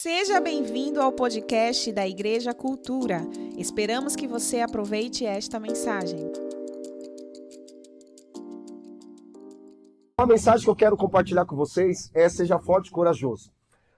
Seja bem-vindo ao podcast da Igreja Cultura. Esperamos que você aproveite esta mensagem. A mensagem que eu quero compartilhar com vocês é seja forte e corajoso.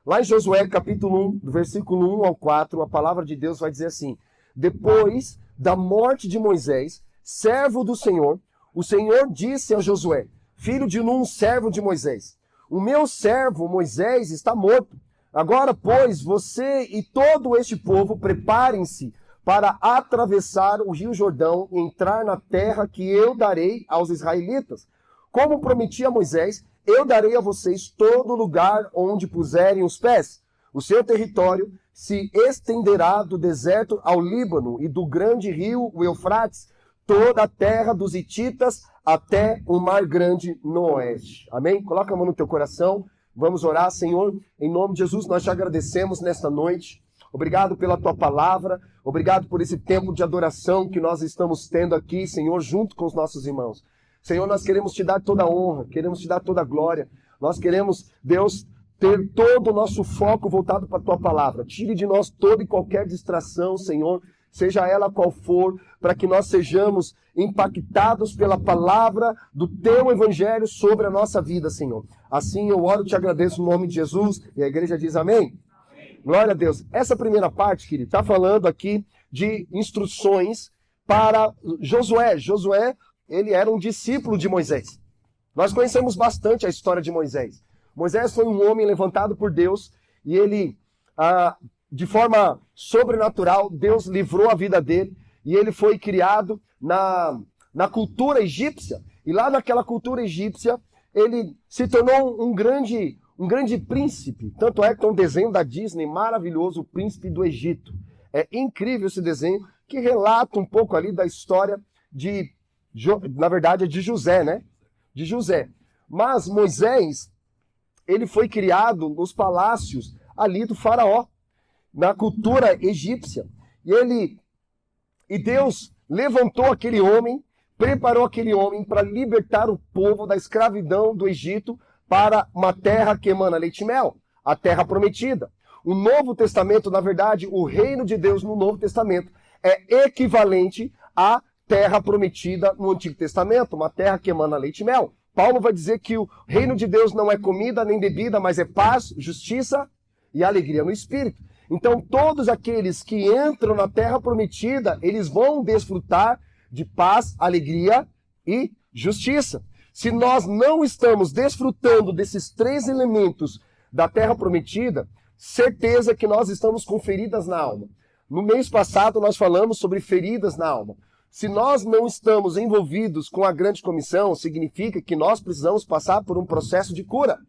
Lá em Josué, capítulo 1, do versículo 1 ao 4, a palavra de Deus vai dizer assim: depois da morte de Moisés, servo do Senhor, o Senhor disse a Josué, filho de Nun, servo de Moisés: o meu servo Moisés está morto. Agora, pois, você e todo este povo preparem-se para atravessar o rio Jordão e entrar na terra que eu darei aos israelitas. Como prometi a Moisés, eu darei a vocês todo lugar onde puserem os pés. O seu território se estenderá do deserto ao Líbano e do grande rio, o Eufrates, toda a terra dos hititas até o mar grande no oeste. Amém? Coloca a mão no teu coração. Vamos orar. Senhor, em nome de Jesus, nós te agradecemos nesta noite. Obrigado pela tua palavra, obrigado por esse tempo de adoração que nós estamos tendo aqui, Senhor, junto com os nossos irmãos. Senhor, nós queremos te dar toda a honra, queremos te dar toda a glória. Nós queremos, Deus, ter todo o nosso foco voltado para a tua palavra. Tire de nós toda e qualquer distração, Senhor, seja ela qual for, para que nós sejamos impactados pela palavra do teu evangelho sobre a nossa vida, Senhor. Assim eu oro e te agradeço no nome de Jesus. E a igreja diz amém? Amém. Glória a Deus. Essa primeira parte, querido, está falando aqui de instruções para Josué. Josué, ele era um discípulo de Moisés. Nós conhecemos bastante a história de Moisés. Moisés foi um homem levantado por Deus e ele, de forma sobrenatural, Deus livrou a vida dele e ele foi criado na cultura egípcia. E lá naquela cultura egípcia, ele se tornou um grande príncipe. Tanto é que tem um desenho da Disney maravilhoso, o Príncipe do Egito. É incrível esse desenho, que relata um pouco ali da história na verdade, é de José, né? De José. Mas Moisés, ele foi criado nos palácios ali do faraó, na cultura egípcia. E Deus levantou aquele homem, preparou aquele homem para libertar o povo da escravidão do Egito para uma terra que emana leite e mel, a terra prometida. O Novo Testamento, na verdade, o reino de Deus no Novo Testamento é equivalente à terra prometida no Antigo Testamento, uma terra que emana leite e mel. Paulo vai dizer que o reino de Deus não é comida nem bebida, mas é paz, justiça e alegria no Espírito. Então, todos aqueles que entram na terra prometida, eles vão desfrutar de paz, alegria e justiça. Se nós não estamos desfrutando desses três elementos da terra prometida, certeza que nós estamos com feridas na alma. No mês passado, nós falamos sobre feridas na alma. Se nós não estamos envolvidos com a grande comissão, significa que nós precisamos passar por um processo de cura.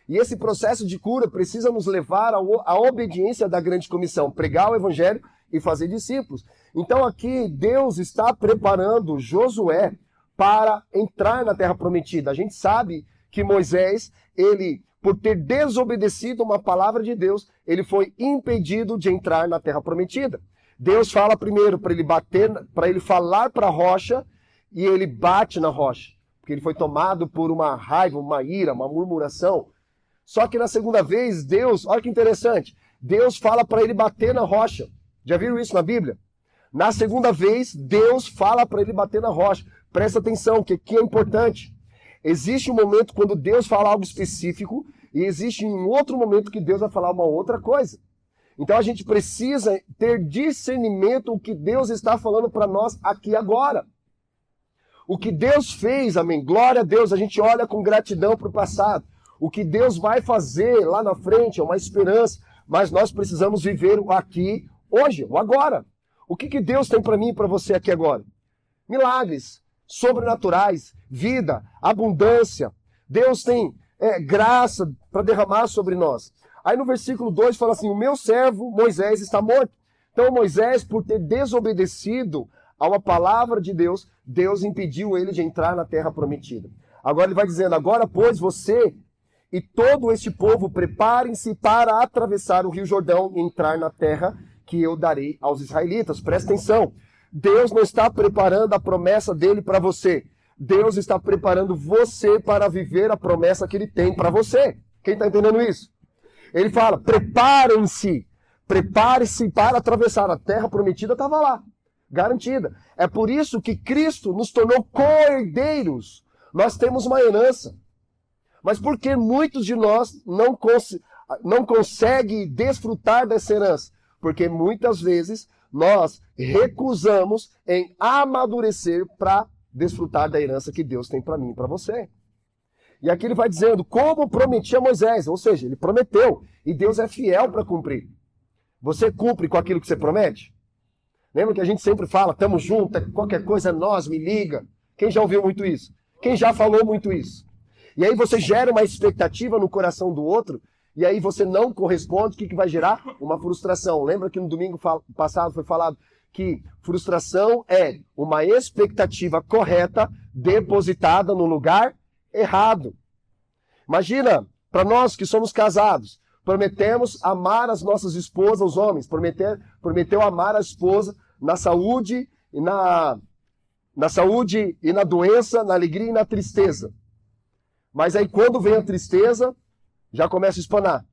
E esse processo de cura precisa nos levar à obediência da grande comissão, pregar o evangelho e fazer discípulos. Então aqui Deus está preparando Josué para entrar na terra prometida. A gente sabe que Moisés, ele, por ter desobedecido uma palavra de Deus, ele foi impedido de entrar na terra prometida. Deus fala primeiro para ele bater, para ele falar para a rocha, e ele bate na rocha, porque ele foi tomado por uma raiva, uma ira, uma murmuração. Só que na segunda vez, Deus, olha que interessante, Deus fala para ele bater na rocha. Já viram isso na Bíblia? Na segunda vez, Deus fala para ele bater na rocha. Presta atenção, que aqui é importante. Existe um momento quando Deus fala algo específico, e existe um outro momento que Deus vai falar uma outra coisa. Então a gente precisa ter discernimento o que Deus está falando para nós aqui agora. O que Deus fez, amém, glória a Deus, a gente olha com gratidão para o passado. O que Deus vai fazer lá na frente é uma esperança, mas nós precisamos viver o aqui, hoje, o agora. O que Deus tem para mim e para você aqui agora? Milagres, sobrenaturais, vida, abundância. Deus tem graça para derramar sobre nós. Aí no versículo 2 fala assim, o meu servo Moisés está morto. Então Moisés, por ter desobedecido a uma palavra de Deus, Deus impediu ele de entrar na terra prometida. Agora ele vai dizendo, agora pois você e todo este povo preparem-se para atravessar o rio Jordão e entrar na terra que eu darei aos israelitas. Presta atenção, Deus não está preparando a promessa dele para você. Deus está preparando você para viver a promessa que ele tem para você. Quem está entendendo isso? Ele fala, preparem-se, prepare-se para atravessar. A terra prometida estava lá, garantida. É por isso que Cristo nos tornou co-herdeiros. Nós temos uma herança. Mas por que muitos de nós não conseguem desfrutar dessa herança? Porque muitas vezes nós recusamos em amadurecer para desfrutar da herança que Deus tem para mim e para você. E aqui ele vai dizendo, como prometia Moisés, ou seja, ele prometeu, e Deus é fiel para cumprir. Você cumpre com aquilo que você promete? Lembra que a gente sempre fala, estamos juntos, qualquer coisa é nós, me liga. Quem já ouviu muito isso? Quem já falou muito isso? E aí você gera uma expectativa no coração do outro, e aí você não corresponde, o que vai gerar? Uma frustração. Lembra que no domingo passado foi falado que frustração é uma expectativa correta depositada no lugar errado. Imagina, para nós que somos casados, prometemos amar as nossas esposas, os homens, prometeu amar a esposa na saúde e na doença, na alegria e na tristeza. Mas aí quando vem a tristeza, já começa a espanar.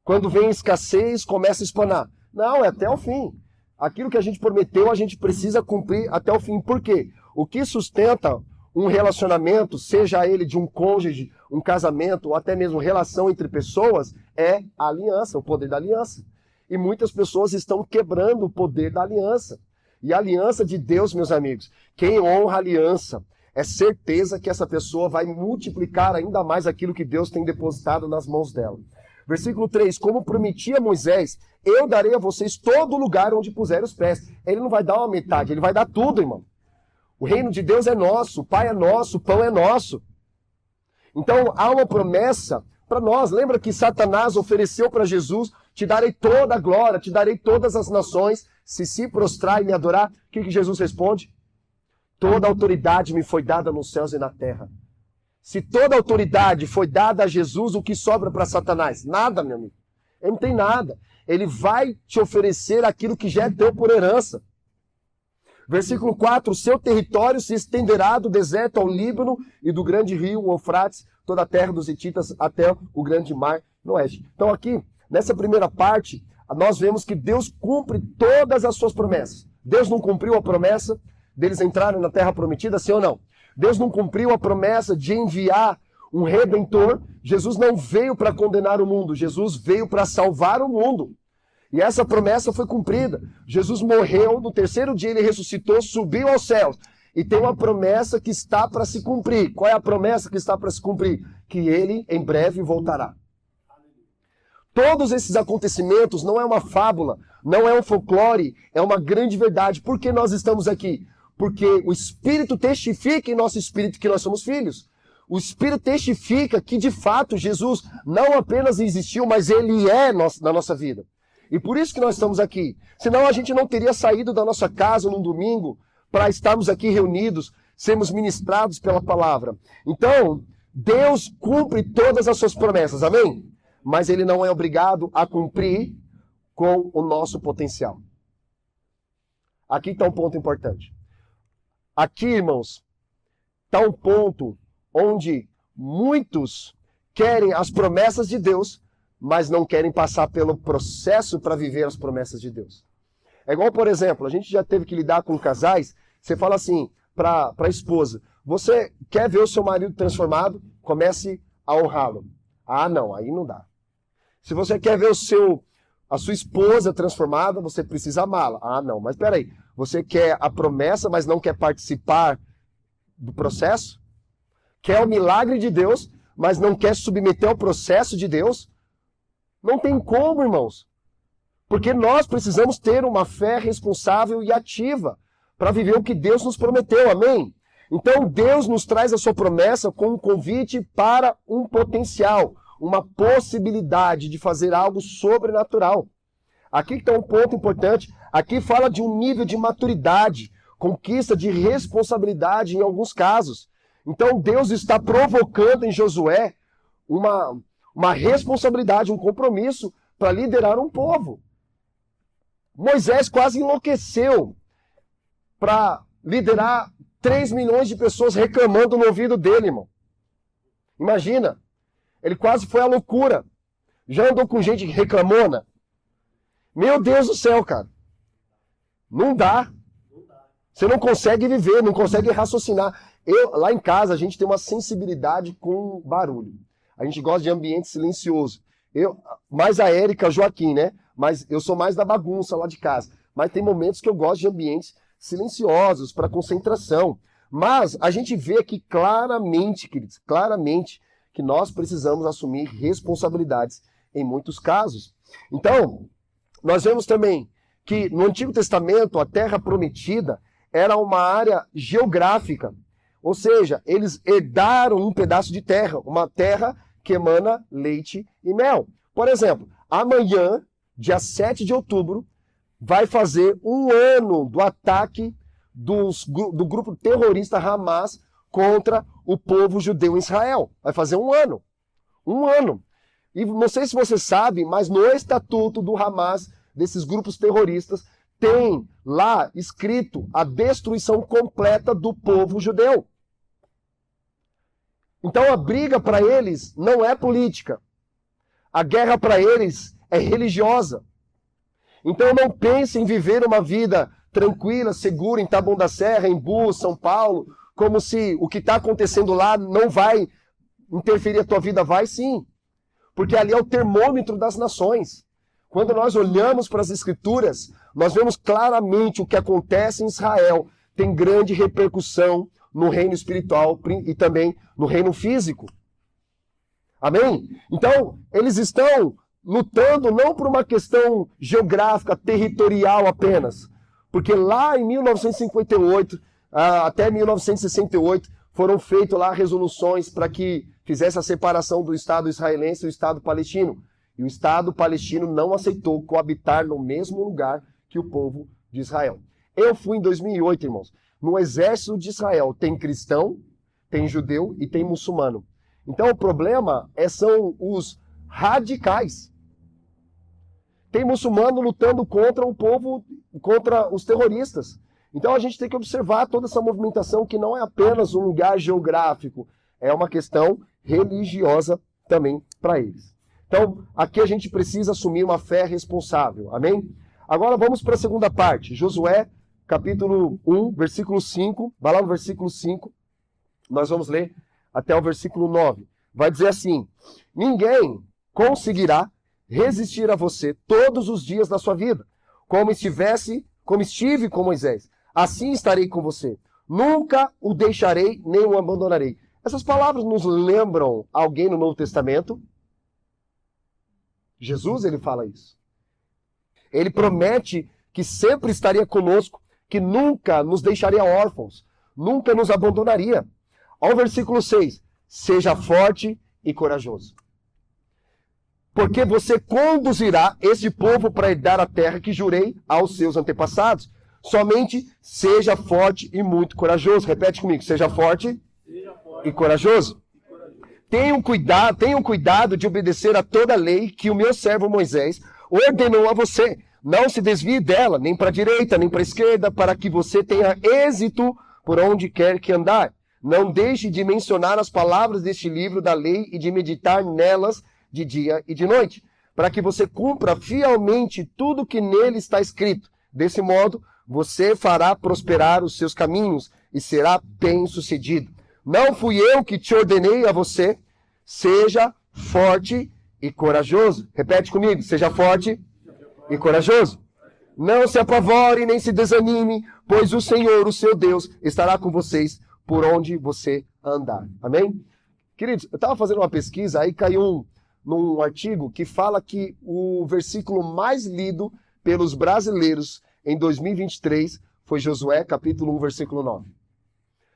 Quando vem a escassez, começa a espanar. Não, é até o fim. Aquilo que a gente prometeu, a gente precisa cumprir até o fim. Por quê? O que sustenta um relacionamento, seja ele de um cônjuge, um casamento, ou até mesmo relação entre pessoas, é a aliança, o poder da aliança. E muitas pessoas estão quebrando o poder da aliança. E a aliança de Deus, meus amigos, quem honra a aliança, é certeza que essa pessoa vai multiplicar ainda mais aquilo que Deus tem depositado nas mãos dela. Versículo 3, como prometia Moisés, eu darei a vocês todo lugar onde puserem os pés. Ele não vai dar uma metade, ele vai dar tudo, irmão. O reino de Deus é nosso, o Pai é nosso, o pão é nosso. Então há uma promessa para nós. Lembra que Satanás ofereceu para Jesus, te darei toda a glória, te darei todas as nações, se prostrar e me adorar. O que Jesus responde? Toda autoridade me foi dada nos céus e na terra. Se toda autoridade foi dada a Jesus, o que sobra para Satanás? Nada, meu amigo. Ele não tem nada. Ele vai te oferecer aquilo que já é teu por herança. Versículo 4, o seu território se estenderá do deserto ao Líbano e do grande rio, o Eufrates, toda a terra dos hititas até o grande mar no oeste. Então aqui, nessa primeira parte, nós vemos que Deus cumpre todas as suas promessas. Deus não cumpriu a promessa deles entrarem na terra prometida, sim ou não? Deus não cumpriu a promessa de enviar um redentor. Jesus não veio para condenar o mundo, Jesus veio para salvar o mundo. E essa promessa foi cumprida. Jesus morreu, no terceiro dia ele ressuscitou, subiu aos céus. E tem uma promessa que está para se cumprir. Qual é a promessa que está para se cumprir? Que ele em breve voltará. Todos esses acontecimentos não é uma fábula, não é um folclore, é uma grande verdade. Por que nós estamos aqui? Porque o Espírito testifica em nosso espírito que nós somos filhos. O Espírito testifica que de fato Jesus não apenas existiu, mas ele é na nossa vida. E por isso que nós estamos aqui. Senão a gente não teria saído da nossa casa num domingo para estarmos aqui reunidos, sermos ministrados pela palavra. Então, Deus cumpre todas as suas promessas, amém? Mas ele não é obrigado a cumprir com o nosso potencial. Aqui está um ponto importante. Aqui, irmãos, está um ponto onde muitos querem as promessas de Deus, mas não querem passar pelo processo para viver as promessas de Deus. É igual, por exemplo, a gente já teve que lidar com casais, você fala assim para a esposa, você quer ver o seu marido transformado? Comece a honrá-lo. Ah, não, aí não dá. Se você quer ver a sua esposa transformada, você precisa amá-la. Ah, não, mas peraí, você quer a promessa, mas não quer participar do processo? Quer o milagre de Deus, mas não quer submeter ao processo de Deus? Não tem como, irmãos. Porque nós precisamos ter uma fé responsável e ativa para viver o que Deus nos prometeu, amém? Então Deus nos traz a sua promessa com um convite para um potencial, uma possibilidade de fazer algo sobrenatural. Aqui está um ponto importante, aqui fala de um nível de maturidade, conquista de responsabilidade em alguns casos. Então Deus está provocando em Josué uma responsabilidade, um compromisso para liderar um povo. Moisés quase enlouqueceu para liderar 3 milhões de pessoas reclamando no ouvido dele, irmão. Imagina, ele quase foi à loucura. Já andou com gente reclamona? Meu Deus do céu, cara. Não dá. Você não consegue viver, não consegue raciocinar. Lá em casa, a gente tem uma sensibilidade com barulho. A gente gosta de ambiente silencioso. Mais a Érica, Joaquim, né? Mas eu sou mais da bagunça lá de casa. Mas tem momentos que eu gosto de ambientes silenciosos, para concentração. Mas a gente vê aqui claramente, queridos, claramente, que nós precisamos assumir responsabilidades em muitos casos. Então, nós vemos também que no Antigo Testamento, a terra prometida era uma área geográfica. Ou seja, eles herdaram um pedaço de terra, uma terra que emana leite e mel. Por exemplo, amanhã, dia 7 de outubro, vai fazer um ano do ataque do grupo terrorista Hamas contra o povo judeu em Israel. Vai fazer um ano. Um ano. E não sei se você sabe, mas no estatuto do Hamas, desses grupos terroristas, tem lá escrito a destruição completa do povo judeu. Então a briga para eles não é política. A guerra para eles é religiosa. Então não pense em viver uma vida tranquila, segura, em Taboão da Serra, em Bu, São Paulo, como se o que está acontecendo lá não vai interferir a tua vida. Vai sim. Porque ali é o termômetro das nações. Quando nós olhamos para as Escrituras, nós vemos claramente o que acontece em Israel tem grande repercussão no reino espiritual e também no reino físico. Amém? Então, eles estão lutando não por uma questão geográfica, territorial apenas. Porque lá em 1958, até 1968, foram feitas lá resoluções para que fizesse a separação do Estado israelense e do Estado palestino. E o Estado palestino não aceitou coabitar no mesmo lugar que o povo de Israel. Eu fui em 2008, irmãos. No exército de Israel tem cristão, tem judeu e tem muçulmano. Então o problema são os radicais. Tem muçulmano lutando contra o povo, contra os terroristas. Então a gente tem que observar toda essa movimentação que não é apenas um lugar geográfico, é uma questão religiosa também para eles. Então aqui a gente precisa assumir uma fé responsável, amém? Agora vamos para a segunda parte, Josué capítulo 1, versículo 5, vai lá no versículo 5, nós vamos ler até o versículo 9. Vai dizer assim: ninguém conseguirá resistir a você todos os dias da sua vida, como estive com Moisés. Assim estarei com você. Nunca o deixarei, nem o abandonarei. Essas palavras nos lembram alguém no Novo Testamento? Jesus, ele fala isso. Ele promete que sempre estaria conosco, que nunca nos deixaria órfãos, nunca nos abandonaria. Ao versículo 6, seja forte e corajoso. Porque você conduzirá esse povo para herdar a terra que jurei aos seus antepassados. Somente seja forte e muito corajoso. Repete comigo, seja forte e corajoso. Tenham cuidado de obedecer a toda a lei que o meu servo Moisés ordenou a você. Não se desvie dela, nem para a direita, nem para a esquerda, para que você tenha êxito por onde quer que andar. Não deixe de mencionar as palavras deste livro da lei e de meditar nelas de dia e de noite, para que você cumpra fielmente tudo que nele está escrito. Desse modo, você fará prosperar os seus caminhos e será bem-sucedido. Não fui eu que te ordenei a você? Seja forte e corajoso. Repete comigo, seja forte e corajoso. Não se apavore nem se desanime, pois o Senhor, o seu Deus, estará com vocês por onde você andar. Amém? Queridos, eu estava fazendo uma pesquisa, aí caiu num artigo que fala que o versículo mais lido pelos brasileiros em 2023 foi Josué, capítulo 1, versículo 9.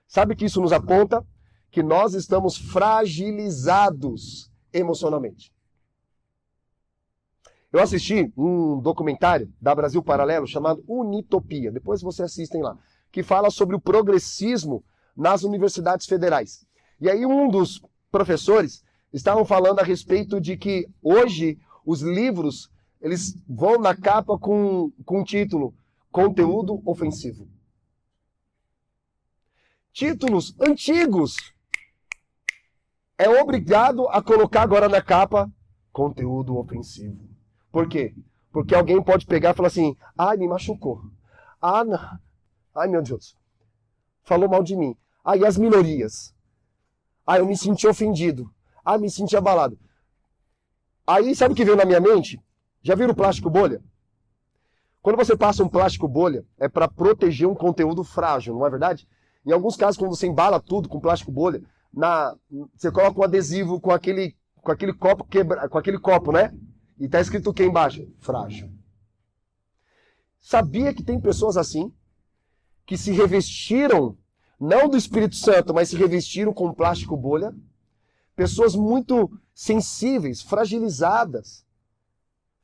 Sabe o que isso nos aponta? Que nós estamos fragilizados emocionalmente. Eu assisti um documentário da Brasil Paralelo chamado Unitopia, depois vocês assistem lá, que fala sobre o progressismo nas universidades federais. E aí um dos professores estavam falando a respeito de que hoje os livros eles vão na capa com o título Conteúdo Ofensivo. Títulos antigos é obrigado a colocar agora na capa conteúdo ofensivo. Por quê? Porque alguém pode pegar e falar assim, ai, me machucou. Ah, não. Ai, meu Deus. Falou mal de mim. Ai, as minorias. Ai, eu me senti ofendido. Ai, me senti abalado. Aí, sabe o que veio na minha mente? Já viram o plástico bolha? Quando você passa um plástico bolha, é para proteger um conteúdo frágil, não é verdade? Em alguns casos, quando você embala tudo com plástico bolha, você coloca um adesivo com aquele copo, né? E tá escrito o que embaixo? Frágil. Sabia que tem pessoas assim, que se revestiram, não do Espírito Santo, mas se revestiram com plástico bolha? Pessoas muito sensíveis, fragilizadas.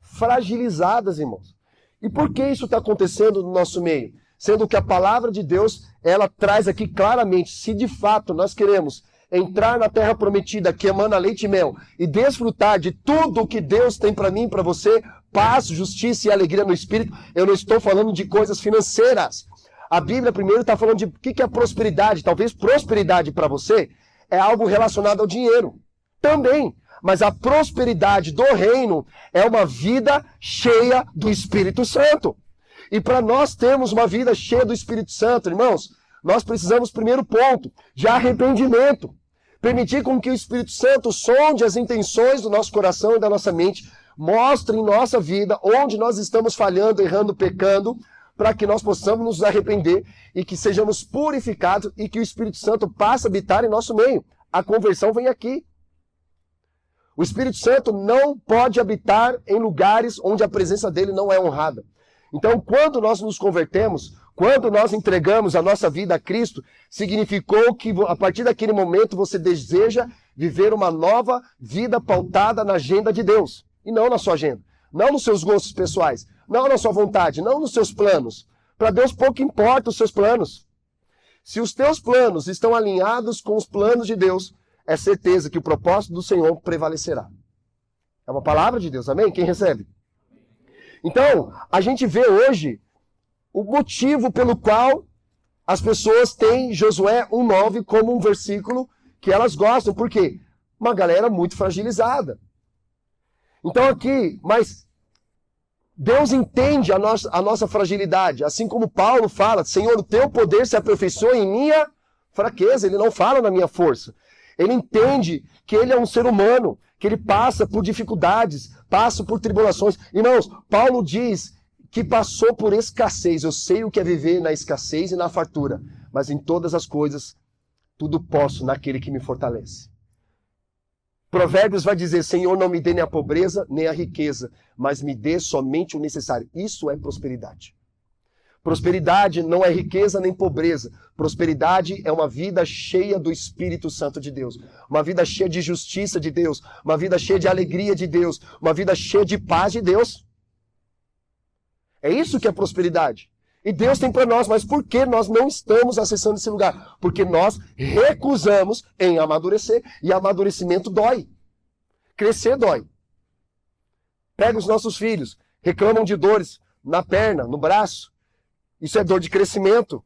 Fragilizadas, irmãos. E por que isso está acontecendo no nosso meio? Sendo que a palavra de Deus, ela traz aqui claramente, se de fato nós queremos entrar na terra prometida, que emana leite e mel, e desfrutar de tudo o que Deus tem para mim e para você, paz, justiça e alegria no Espírito, eu não estou falando de coisas financeiras. A Bíblia primeiro está falando de o que é prosperidade. Talvez prosperidade para você é algo relacionado ao dinheiro. Também. Mas a prosperidade do reino é uma vida cheia do Espírito Santo. E para nós termos uma vida cheia do Espírito Santo, irmãos, nós precisamos, primeiro ponto, de arrependimento. Permitir com que o Espírito Santo sonde as intenções do nosso coração e da nossa mente, mostre em nossa vida onde nós estamos falhando, errando, pecando, para que nós possamos nos arrepender e que sejamos purificados e que o Espírito Santo passe a habitar em nosso meio. A conversão vem aqui. O Espírito Santo não pode habitar em lugares onde a presença dele não é honrada. Então, quando nós nos convertemos, quando nós entregamos a nossa vida a Cristo, significou que a partir daquele momento você deseja viver uma nova vida pautada na agenda de Deus. E não na sua agenda. Não nos seus gostos pessoais. Não na sua vontade. Não nos seus planos. Para Deus pouco importa os seus planos. Se os teus planos estão alinhados com os planos de Deus, é certeza que o propósito do Senhor prevalecerá. É uma palavra de Deus, amém? Quem recebe? Então, a gente vê hoje o motivo pelo qual as pessoas têm Josué 1,9 como um versículo que elas gostam. Por quê? Uma galera muito fragilizada. Então aqui, mas Deus entende a nossa fragilidade. Assim como Paulo fala, Senhor, o teu poder se aperfeiçoa em minha fraqueza. Ele não fala na minha força. Ele entende que ele é um ser humano, que ele passa por dificuldades, passa por tribulações. Irmãos, Paulo diz que passou por escassez. Eu sei o que é viver na escassez e na fartura, mas em todas as coisas, tudo posso naquele que me fortalece. Provérbios vai dizer, Senhor, não me dê nem a pobreza, nem a riqueza, mas me dê somente o necessário. Isso é prosperidade. Prosperidade não é riqueza nem pobreza. Prosperidade é uma vida cheia do Espírito Santo de Deus. Uma vida cheia de justiça de Deus. Uma vida cheia de alegria de Deus. Uma vida cheia de paz de Deus. É isso que é prosperidade. E Deus tem para nós, mas por que nós não estamos acessando esse lugar? Porque nós recusamos em amadurecer. E amadurecimento dói. Crescer dói. Pega os nossos filhos, reclamam de dores na perna, no braço. Isso é dor de crescimento.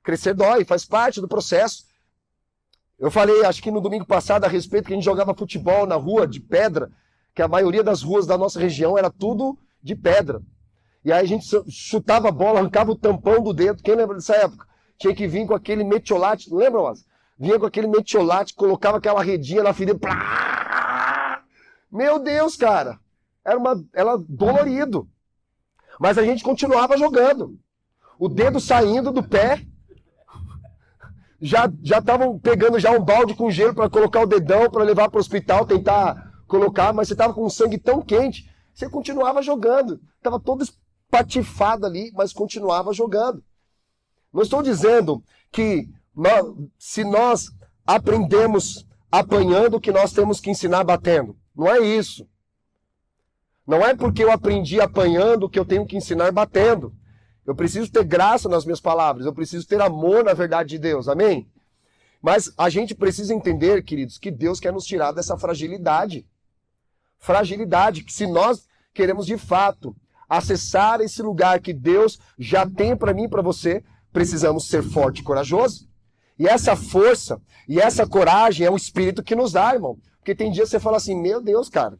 Crescer dói, faz parte do processo. Eu falei, acho que no domingo passado, a respeito que a gente jogava futebol na rua de pedra, que a maioria das ruas da nossa região era tudo de pedra. E aí a gente chutava a bola, arrancava o tampão do dedo. Quem lembra dessa época? Tinha que vir com aquele metiolate, lembra, mas? Vinha com aquele metiolate, colocava aquela redinha na ferida. Meu Deus, cara! Era dolorido. Mas a gente continuava jogando. O dedo saindo do pé, já estavam pegando já um balde com gelo para colocar o dedão, para levar para o hospital, tentar colocar, mas você estava com o sangue tão quente, você continuava jogando. Estava todo espatifado ali, mas continuava jogando. Não estou dizendo que se nós aprendemos apanhando, que nós temos que ensinar batendo. Não é isso. Não é porque eu aprendi apanhando que eu tenho que ensinar batendo. Eu preciso ter graça nas minhas palavras, eu preciso ter amor na verdade de Deus, amém? Mas a gente precisa entender, queridos, que Deus quer nos tirar dessa fragilidade. Fragilidade, que se nós queremos de fato acessar esse lugar que Deus já tem para mim e para você, precisamos ser forte e corajoso. E essa força e essa coragem é o Espírito que nos dá, irmão. Porque tem dias que você fala assim, meu Deus, cara,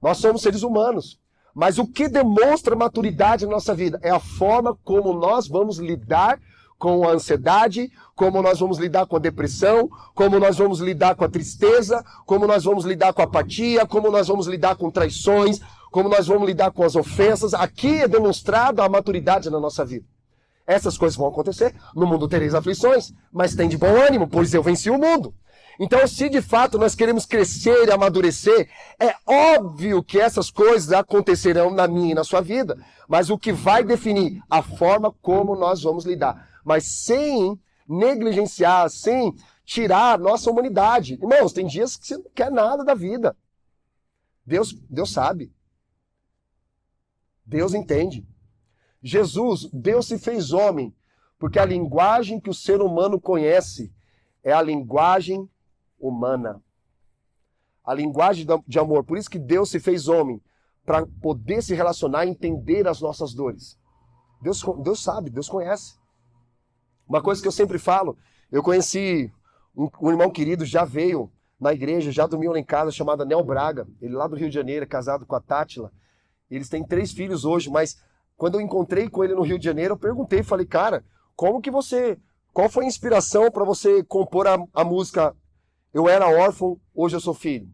Nós somos seres humanos. Mas o que demonstra maturidade na nossa vida é a forma como nós vamos lidar com a ansiedade, como nós vamos lidar com a depressão, como nós vamos lidar com a tristeza, como nós vamos lidar com a apatia, como nós vamos lidar com traições, como nós vamos lidar com as ofensas. Aqui é demonstrada a maturidade na nossa vida. Essas coisas vão acontecer. No mundo tereis aflições, mas tem de bom ânimo, pois eu venci o mundo. Então, se de fato nós queremos crescer e amadurecer, é óbvio que essas coisas acontecerão na minha e na sua vida. Mas o que vai definir a forma como nós vamos lidar. Mas sem negligenciar, sem tirar a nossa humanidade. Irmãos, tem dias que você não quer nada da vida. Deus sabe. Deus entende. Jesus, Deus se fez homem, porque a linguagem que o ser humano conhece é a linguagem humana. A linguagem de amor. Por isso que Deus se fez homem, para poder se relacionar e entender as nossas dores. Deus sabe, Deus conhece. Uma coisa que eu sempre falo, eu conheci um irmão querido, já veio na igreja, já dormiu lá em casa, chamado Nel Braga. Ele lá do Rio de Janeiro, é casado com a Tátila. Eles têm 3 filhos hoje, mas quando eu encontrei com ele no Rio de Janeiro, eu perguntei, falei, cara, qual foi a inspiração para você compor a música Eu Era Órfão, Hoje Eu Sou Filho?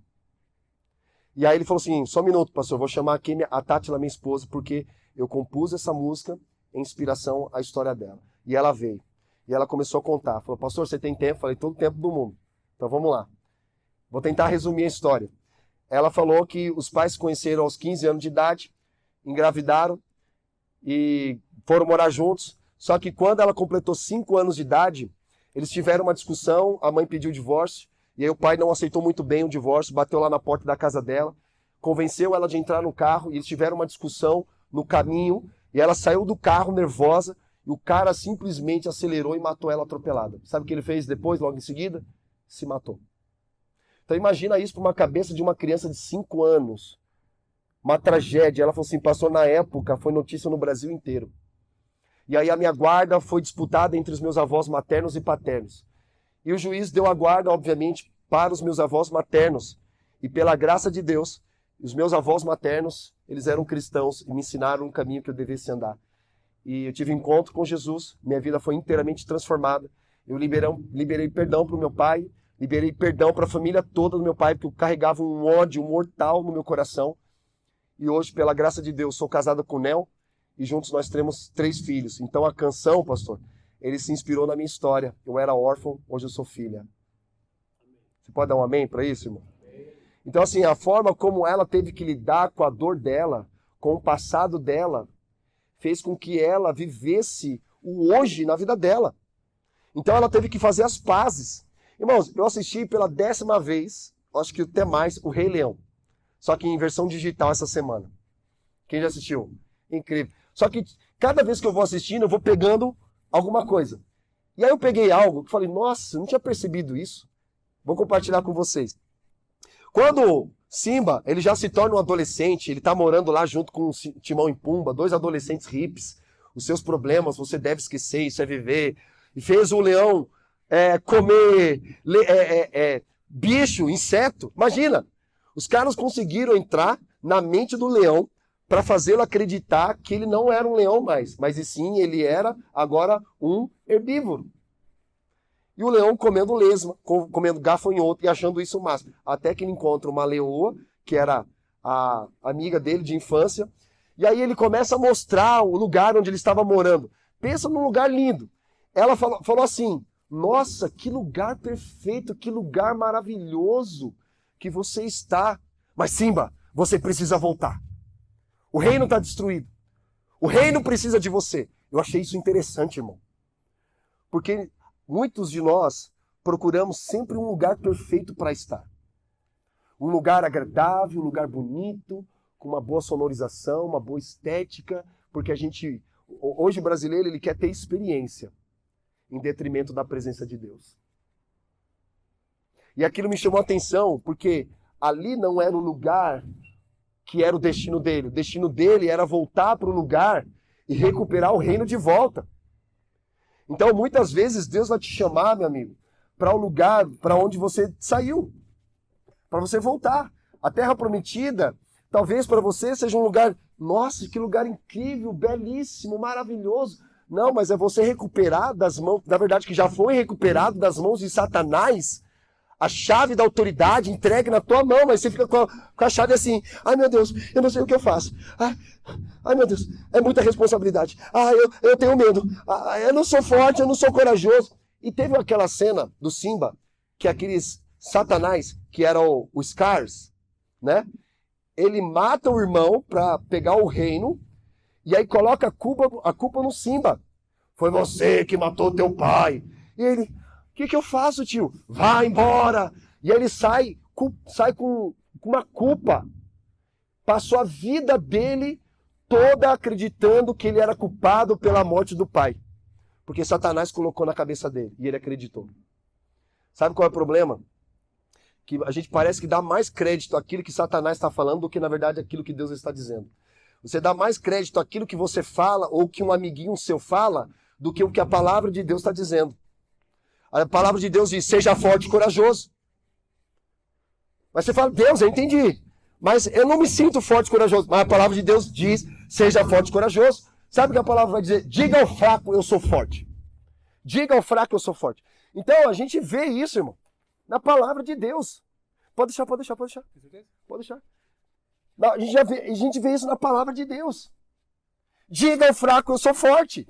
E aí ele falou assim, só um minuto, pastor, eu vou chamar aqui a Tátila, minha esposa, porque eu compus essa música em inspiração à história dela. E ela veio. E ela começou a contar. Falou, pastor, você tem tempo? Falei, todo o tempo do mundo. Então vamos lá. Vou tentar resumir a história. Ela falou que os pais se conheceram aos 15 anos de idade, engravidaram e foram morar juntos. Só que quando ela completou 5 anos de idade, eles tiveram uma discussão, a mãe pediu o divórcio, e aí o pai não aceitou muito bem o divórcio, bateu lá na porta da casa dela, convenceu ela de entrar no carro, e eles tiveram uma discussão no caminho, e ela saiu do carro nervosa, e o cara simplesmente acelerou e matou ela atropelada. Sabe o que ele fez depois, logo em seguida? Se matou. Então imagina isso para uma cabeça de uma criança de 5 anos. Uma tragédia. Ela falou assim, pastor, na época foi notícia no Brasil inteiro. E aí a minha guarda foi disputada entre os meus avós maternos e paternos. E o juiz deu a guarda, obviamente, para os meus avós maternos. E pela graça de Deus, os meus avós maternos, eles eram cristãos e me ensinaram um caminho que eu devesse andar. E eu tive um encontro com Jesus, minha vida foi inteiramente transformada. Eu liberei perdão para o meu pai, liberei perdão para a família toda do meu pai, porque eu carregava um ódio mortal no meu coração. E hoje, pela graça de Deus, sou casado com o Nel, e juntos nós temos 3 filhos. Então a canção, pastor, ele se inspirou na minha história. Eu era órfão, hoje eu sou filha. Você pode dar um amém para isso, irmão? Então assim, a forma como ela teve que lidar com a dor dela, com o passado dela, fez com que ela vivesse o hoje na vida dela. Então ela teve que fazer as pazes. Irmãos, eu assisti pela 10ª vez, acho que até mais, o Rei Leão. Só que em versão digital essa semana. Quem já assistiu? Incrível. Só que cada vez que eu vou assistindo, eu vou pegando alguma coisa. E aí eu peguei algo que falei, nossa, eu não tinha percebido isso. Vou compartilhar com vocês. Quando Simba, ele já se torna um adolescente, ele está morando lá junto com Timão e Pumba, 2 adolescentes hippies. Os seus problemas você deve esquecer, isso é viver. E fez o leão comer bicho, inseto. Imagina, os caras conseguiram entrar na mente do leão para fazê-lo acreditar que ele não era um leão mais, mas e sim ele era agora um herbívoro. E o leão comendo lesma, comendo gafanhoto e achando isso o máximo. Até que ele encontra uma leoa, que era a amiga dele de infância, e aí ele começa a mostrar o lugar onde ele estava morando. Pensa num lugar lindo. Ela falou assim, nossa, que lugar perfeito, que lugar maravilhoso que você está. Mas Simba, você precisa voltar. O reino está destruído. O reino precisa de você. Eu achei isso interessante, irmão. Porque muitos de nós procuramos sempre um lugar perfeito para estar. Um lugar agradável, um lugar bonito, com uma boa sonorização, uma boa estética, porque hoje o brasileiro, ele quer ter experiência, em detrimento da presença de Deus. E aquilo me chamou a atenção, porque ali não era o lugar que era o destino dele. O destino dele era voltar para o lugar e recuperar o reino de volta. Então, muitas vezes, Deus vai te chamar, meu amigo, para o lugar para onde você saiu. Para você voltar. A terra prometida Talvez para você seja um lugar, nossa, que lugar incrível, belíssimo, maravilhoso. Não, mas é você recuperar das mãos, na verdade que já foi recuperado das mãos de Satanás, a chave da autoridade entregue na tua mão, mas você fica com a chave assim, ai meu Deus, eu não sei o que eu faço. Ai meu Deus, é muita responsabilidade. Eu tenho medo. Eu não sou forte, eu não sou corajoso. E teve aquela cena do Simba, que aqueles Satanás, que era o Scars, né? Ele mata o irmão para pegar o reino, e aí coloca a culpa no Simba. Foi você que matou teu pai. E ele, o que eu faço, tio? Vai embora. E aí ele sai com uma culpa. Passou a vida dele toda acreditando que ele era culpado pela morte do pai. Porque Satanás colocou na cabeça dele e ele acreditou. Sabe qual é o problema? Que a gente parece que dá mais crédito àquilo que Satanás está falando do que, na verdade, aquilo que Deus está dizendo. Você dá mais crédito àquilo que você fala ou que um amiguinho seu fala do que o que a palavra de Deus está dizendo. A palavra de Deus diz, seja forte e corajoso. Mas você fala, Deus, eu entendi. Mas eu não me sinto forte e corajoso. Mas a palavra de Deus diz, seja forte e corajoso. Sabe o que a palavra vai dizer? Diga ao fraco, eu sou forte. Diga ao fraco, eu sou forte. Então, a gente vê isso, irmão, na palavra de Deus. Pode deixar. Pode deixar. Não, a gente vê isso na palavra de Deus. Diga ao fraco, eu sou forte.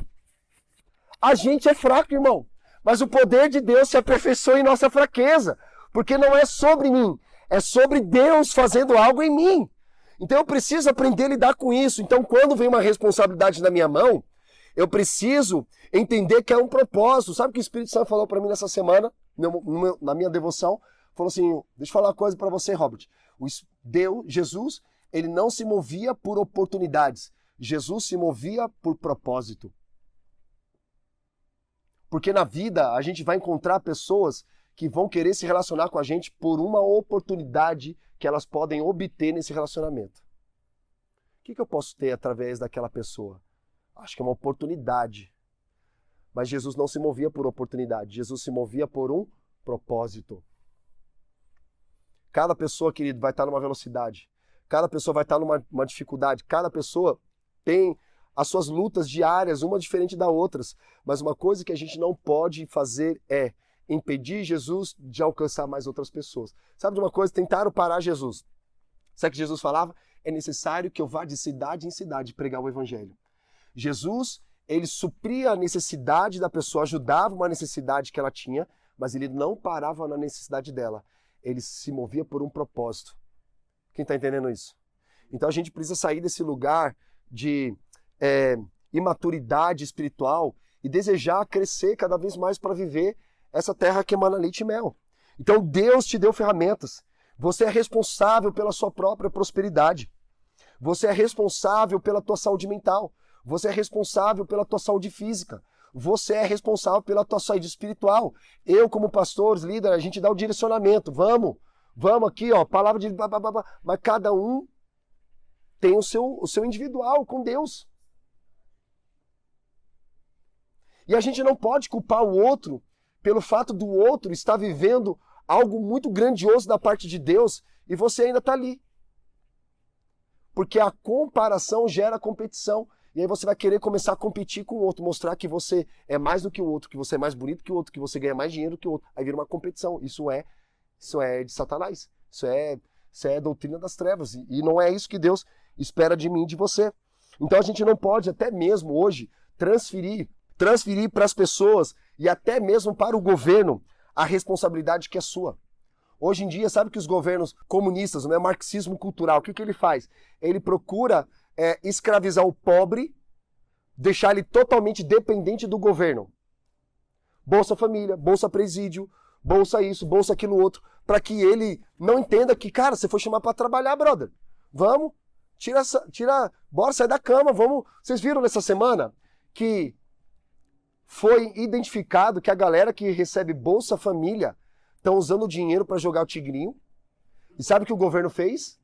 A gente é fraco, irmão. Mas o poder de Deus se aperfeiçoa em nossa fraqueza. Porque não é sobre mim. É sobre Deus fazendo algo em mim. Então eu preciso aprender a lidar com isso. Então quando vem uma responsabilidade na minha mão, eu preciso entender que é um propósito. Sabe o que o Espírito Santo falou para mim nessa semana, na minha devoção? Falou assim, deixa eu falar uma coisa para você, Robert. Jesus, ele não se movia por oportunidades. Jesus se movia por propósito. Porque na vida a gente vai encontrar pessoas que vão querer se relacionar com a gente por uma oportunidade que elas podem obter nesse relacionamento. O que eu posso ter através daquela pessoa? Acho que é uma oportunidade. Mas Jesus não se movia por oportunidade. Jesus se movia por um propósito. Cada pessoa, querido, vai estar numa velocidade. Cada pessoa vai estar numa dificuldade. Cada pessoa tem as suas lutas diárias, uma diferente da outra. Mas uma coisa que a gente não pode fazer é impedir Jesus de alcançar mais outras pessoas. Sabe de uma coisa? Tentaram parar Jesus. Sabe o que Jesus falava? É necessário que eu vá de cidade em cidade pregar o evangelho. Jesus, ele supria a necessidade da pessoa, ajudava uma necessidade que ela tinha, mas ele não parava na necessidade dela. Ele se movia por um propósito. Quem está entendendo isso? Então a gente precisa sair desse lugar de imaturidade espiritual e desejar crescer cada vez mais para viver essa terra que emana leite e mel. Então Deus te deu ferramentas. Você é responsável pela sua própria prosperidade. Você é responsável pela tua saúde mental. Você é responsável pela tua saúde física. Você é responsável pela tua saúde espiritual. Eu, como pastor, líder, a gente dá o direcionamento. Vamos aqui, ó, palavra de... Mas cada um tem o seu individual com Deus. E a gente não pode culpar o outro pelo fato do outro estar vivendo algo muito grandioso da parte de Deus e você ainda está ali. Porque a comparação gera competição. E aí você vai querer começar a competir com o outro, mostrar que você é mais do que o outro, que você é mais bonito que o outro, que você ganha mais dinheiro que o outro. Aí vira uma competição. Isso é de Satanás. Isso é doutrina das trevas. E não é isso que Deus espera de mim e de você. Então a gente não pode até mesmo hoje transferir para as pessoas e até mesmo para o governo a responsabilidade que é sua. Hoje em dia, sabe que os governos comunistas, o marxismo cultural, o que ele faz? Ele procura escravizar o pobre, deixar ele totalmente dependente do governo. Bolsa Família, Bolsa Presídio, Bolsa isso, Bolsa aquilo outro, para que ele não entenda que, cara, você foi chamar para trabalhar, brother. Vamos, bora, sai da cama, vamos. Vocês viram nessa semana que foi identificado que a galera que recebe Bolsa Família estão usando o dinheiro para jogar o tigrinho. E sabe o que o governo fez?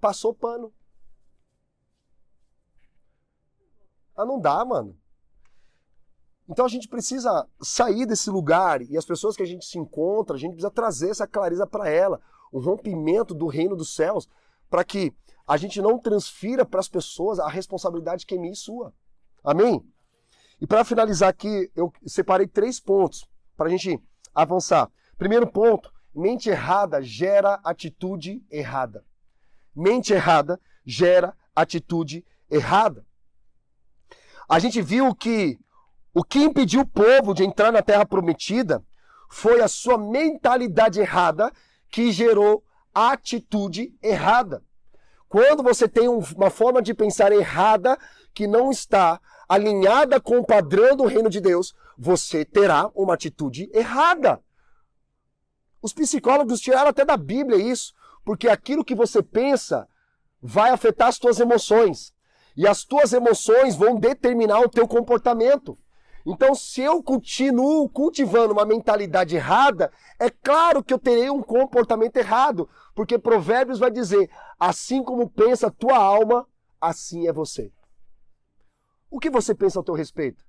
Passou pano. Não dá, mano. Então a gente precisa sair desse lugar e as pessoas que a gente se encontra, a gente precisa trazer essa clareza para ela, o rompimento do reino dos céus, para que a gente não transfira para as pessoas a responsabilidade que é minha e sua. Amém? E para finalizar aqui, eu separei 3 pontos para a gente avançar. Primeiro ponto, mente errada gera atitude errada. Mente errada gera atitude errada. A gente viu que o que impediu o povo de entrar na Terra Prometida foi a sua mentalidade errada que gerou atitude errada. Quando você tem uma forma de pensar errada que não está alinhada com o padrão do reino de Deus, você terá uma atitude errada. Os psicólogos tiraram até da Bíblia isso, porque aquilo que você pensa vai afetar as tuas emoções. E as tuas emoções vão determinar o teu comportamento. Então, se eu continuo cultivando uma mentalidade errada, é claro que eu terei um comportamento errado, porque Provérbios vai dizer, assim como pensa a tua alma, assim é você. O que você pensa ao teu respeito?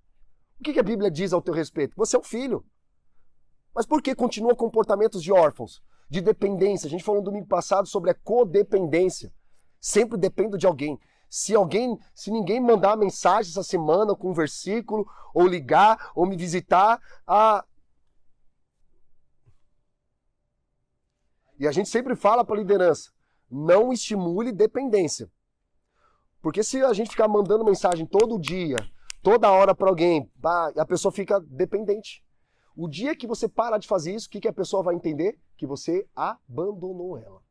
O que a Bíblia diz ao teu respeito? Você é um filho. Mas por que continua comportamentos de órfãos, de dependência? A gente falou no domingo passado sobre a codependência. Sempre dependo de alguém. Se ninguém mandar mensagem essa semana com um versículo, ou ligar, ou me visitar, E a gente sempre fala para a liderança, não estimule dependência. Porque se a gente ficar mandando mensagem todo dia, toda hora para alguém, a pessoa fica dependente. O dia que você parar de fazer isso, o que a pessoa vai entender? Que você abandonou ela.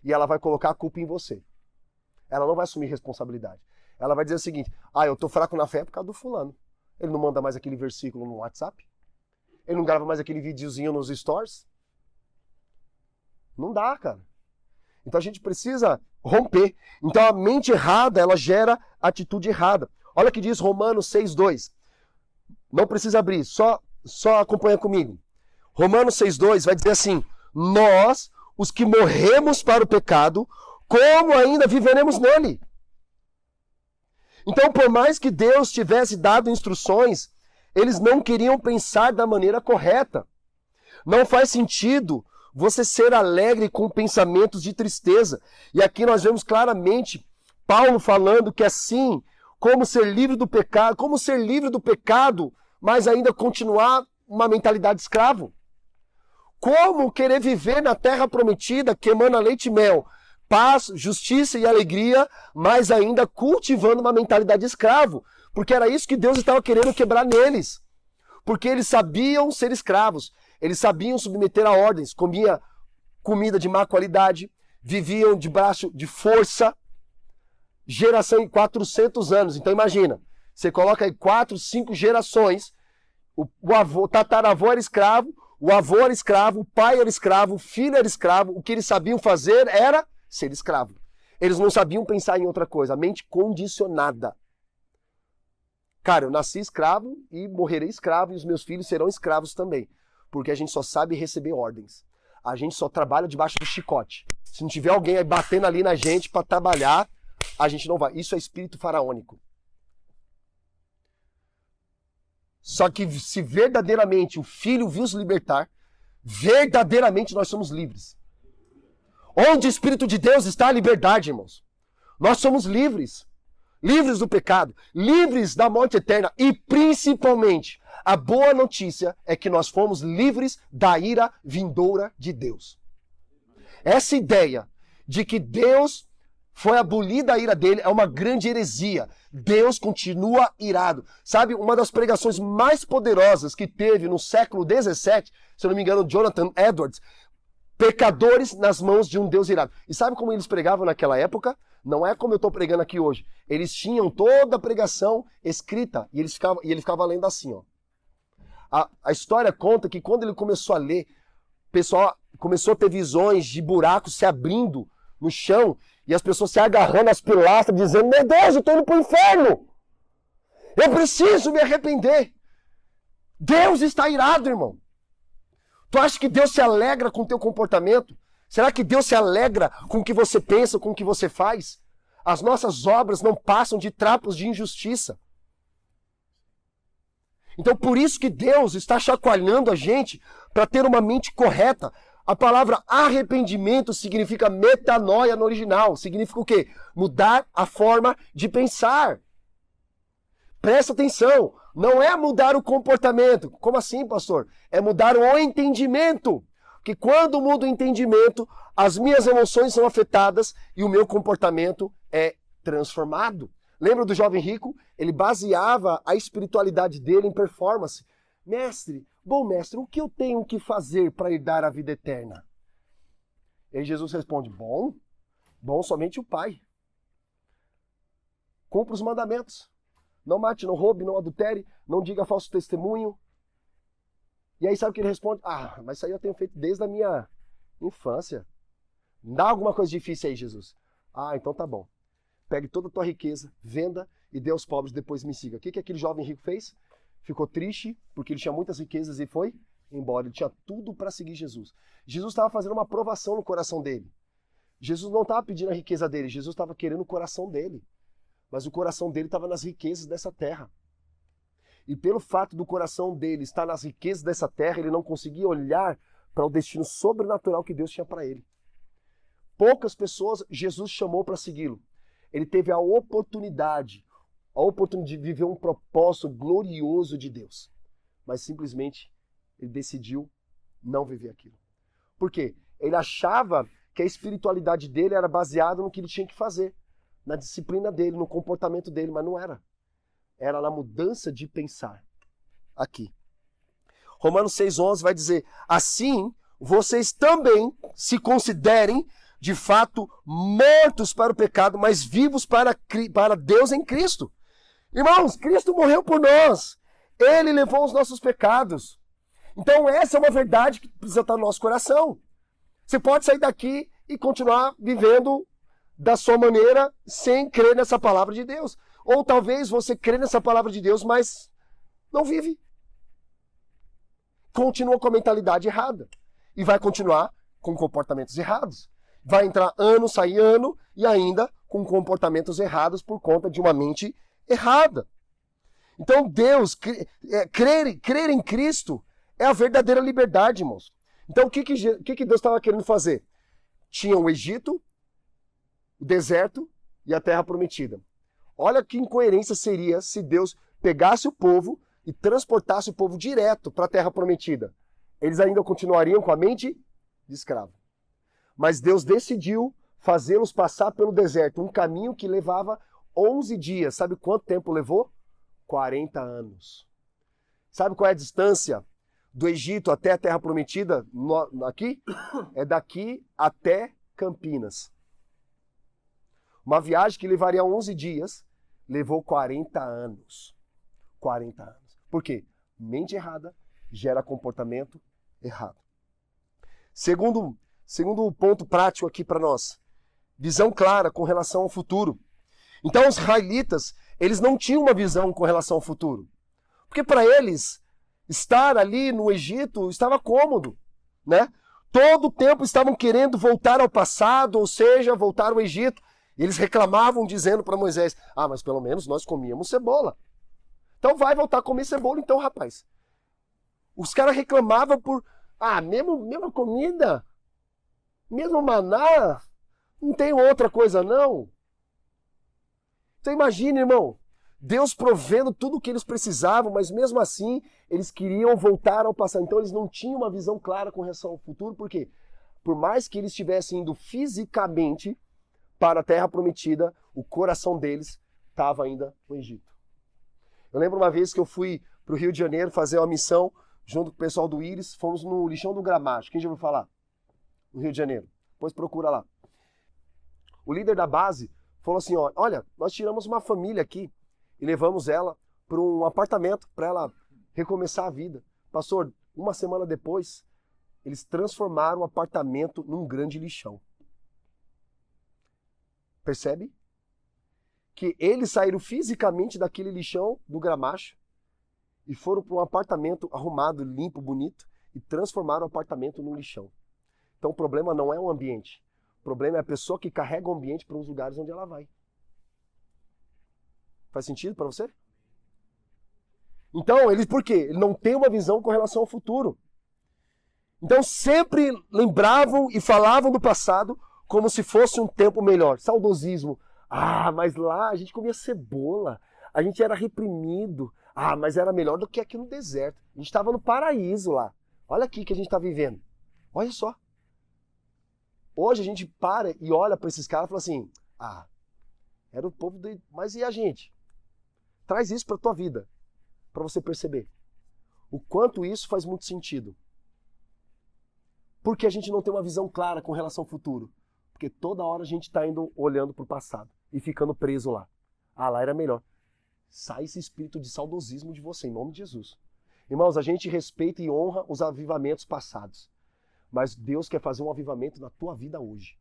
E ela vai colocar a culpa em você. Ela não vai assumir responsabilidade. Ela vai dizer o seguinte, eu tô fraco na fé por causa do fulano. Ele não manda mais aquele versículo no WhatsApp? Ele não grava mais aquele videozinho nos stories? Não dá, cara. Então a gente precisa romper. Então a mente errada, ela gera atitude errada. Olha o que diz Romanos 6,2. Não precisa abrir, só acompanha comigo. Romanos 6,2 vai dizer assim, nós, os que morremos para o pecado, como ainda viveremos nele? Então, por mais que Deus tivesse dado instruções, eles não queriam pensar da maneira correta. Não faz sentido você ser alegre com pensamentos de tristeza. E aqui nós vemos claramente Paulo falando que assim, como ser livre do pecado, mas ainda continuar uma mentalidade de escravo. Como querer viver na terra prometida, que emana leite e mel, paz, justiça e alegria, mas ainda cultivando uma mentalidade de escravo. Porque era isso que Deus estava querendo quebrar neles. Porque eles sabiam ser escravos. Eles sabiam submeter a ordens. Comiam comida de má qualidade. Viviam debaixo de força. Geração em 400 anos. Então imagina. Você coloca aí 4, 5 gerações. O tataravô era escravo. O avô era escravo. O pai era escravo. O filho era escravo. O que eles sabiam fazer era ser escravo. Eles não sabiam pensar em outra coisa. A mente condicionada. Cara, eu nasci escravo e morrerei escravo e os meus filhos serão escravos também. Porque a gente só sabe receber ordens. A gente só trabalha debaixo do chicote. Se não tiver alguém aí batendo ali na gente para trabalhar, a gente não vai. Isso é espírito faraônico. Só que se verdadeiramente o Filho viu-os libertar, verdadeiramente nós somos livres. Onde o Espírito de Deus está a liberdade, irmãos. Nós somos livres. Livres do pecado, livres da morte eterna e principalmente a boa notícia é que nós fomos livres da ira vindoura de Deus. Essa ideia de que Deus foi abolida a ira dele é uma grande heresia. Deus continua irado. Sabe, uma das pregações mais poderosas que teve no século 17, se eu não me engano, Jonathan Edwards, pecadores nas mãos de um Deus irado. E sabe como eles pregavam naquela época? Não é como eu estou pregando aqui hoje. Eles tinham toda a pregação escrita e ele ficava lendo assim, ó. A história conta que quando ele começou a ler, o pessoal começou a ter visões de buracos se abrindo no chão e as pessoas se agarrando às pilastras dizendo, meu Deus, eu estou indo para o inferno. Eu preciso me arrepender. Deus está irado, irmão. Tu acha que Deus se alegra com o teu comportamento? Será que Deus se alegra com o que você pensa, com o que você faz? As nossas obras não passam de trapos de injustiça. Então por isso que Deus está chacoalhando a gente para ter uma mente correta. A palavra arrependimento significa metanoia no original. Significa o quê? Mudar a forma de pensar. Presta atenção. Não é mudar o comportamento. Como assim, pastor? É mudar o entendimento. Porque quando muda o entendimento, as minhas emoções são afetadas e o meu comportamento é transformado. Lembra do jovem rico? Ele baseava a espiritualidade dele em performance. Mestre, o que eu tenho que fazer para herdar a vida eterna? E aí Jesus responde, bom somente o Pai. Cumpra os mandamentos. Não mate, não roube, não adultere, não diga falso testemunho. E aí sabe o que ele responde? Mas isso aí eu tenho feito desde a minha infância. Dá alguma coisa difícil aí, Jesus. Então tá bom. Pegue toda a tua riqueza, venda e dê aos pobres, depois me siga. O que aquele jovem rico fez? Ficou triste, porque ele tinha muitas riquezas e foi embora. Ele tinha tudo para seguir Jesus. Jesus estava fazendo uma provação no coração dele. Jesus não estava pedindo a riqueza dele, Jesus estava querendo o coração dele. Mas o coração dele estava nas riquezas dessa terra. E pelo fato do coração dele estar nas riquezas dessa terra, ele não conseguia olhar para o destino sobrenatural que Deus tinha para ele. Poucas pessoas Jesus chamou para segui-lo. Ele teve a oportunidade de viver um propósito glorioso de Deus. Mas simplesmente ele decidiu não viver aquilo. Por quê? Ele achava que a espiritualidade dele era baseada no que ele tinha que fazer, na disciplina dele, no comportamento dele, mas não era. Era na mudança de pensar. Aqui. Romanos 6,11 vai dizer, assim vocês também se considerem de fato mortos para o pecado, mas vivos para Deus em Cristo. Irmãos, Cristo morreu por nós. Ele levou os nossos pecados. Então essa é uma verdade que precisa estar no nosso coração. Você pode sair daqui e continuar vivendo da sua maneira sem crer nessa palavra de Deus. Ou talvez você crê nessa palavra de Deus, mas não vive. Continua com a mentalidade errada. E vai continuar com comportamentos errados. Vai entrar ano, sair ano e ainda com comportamentos errados por conta de uma mente errada. Então Deus, crer em Cristo é a verdadeira liberdade, irmãos. Então o que Deus estava querendo fazer? Tinha o Egito, o deserto e a terra prometida. Olha que incoerência seria se Deus pegasse o povo e transportasse o povo direto para a terra prometida. Eles ainda continuariam com a mente de escravo. Mas Deus decidiu fazê-los passar pelo deserto, um caminho que levava 11 dias. Sabe quanto tempo levou? 40 anos. Sabe qual é a distância do Egito até a terra prometida aqui? É daqui até Campinas. Uma viagem que levaria 11 dias, levou 40 anos. 40 anos. Por quê? Mente errada gera comportamento errado. Segundo ponto prático aqui para nós. Visão clara com relação ao futuro. Então os israelitas, eles não tinham uma visão com relação ao futuro. Porque para eles, estar ali no Egito estava cômodo, né? Todo o tempo estavam querendo voltar ao passado, ou seja, voltar ao Egito. E eles reclamavam dizendo para Moisés, mas pelo menos nós comíamos cebola. Então vai voltar a comer cebola então, rapaz. Os caras reclamavam por, mesma comida, mesmo maná, não tem outra coisa não. Então imagine, irmão, Deus provendo tudo o que eles precisavam, mas mesmo assim eles queriam voltar ao passado. Então eles não tinham uma visão clara com relação ao futuro, por quê? Por mais que eles estivessem indo fisicamente para a terra prometida, o coração deles estava ainda no Egito. Eu lembro uma vez que eu fui para o Rio de Janeiro fazer uma missão junto com o pessoal do Íris, fomos no lixão do Gramacho. Quem já ouviu falar? No Rio de Janeiro. Depois procura lá. O líder da base falou assim, olha, nós tiramos uma família aqui e levamos ela para um apartamento para ela recomeçar a vida. Pastor, uma semana depois, eles transformaram o apartamento num grande lixão. Percebe? Que eles saíram fisicamente daquele lixão do Gramacho e foram para um apartamento arrumado, limpo, bonito e transformaram o apartamento num lixão. Então o problema não é o ambiente. O problema é a pessoa que carrega o ambiente para os lugares onde ela vai. Faz sentido para você? Então, por quê? Ele não tem uma visão com relação ao futuro. Então sempre lembravam e falavam do passado como se fosse um tempo melhor. Saudosismo. Ah, mas lá a gente comia cebola, a gente era reprimido. Ah, mas era melhor do que aqui no deserto. A gente estava no paraíso lá. Olha aqui que a gente está vivendo. Olha só. Hoje a gente para e olha para esses caras e fala assim, ah, era o povo do... Mas e a gente? Traz isso para tua vida, para você perceber o quanto isso faz muito sentido. Porque a gente não tem uma visão clara com relação ao futuro. Porque toda hora a gente está indo olhando para o passado e ficando preso lá. Ah, lá era melhor. Sai esse espírito de saudosismo de você, em nome de Jesus. Irmãos, a gente respeita e honra os avivamentos passados. Mas Deus quer fazer um avivamento na tua vida hoje.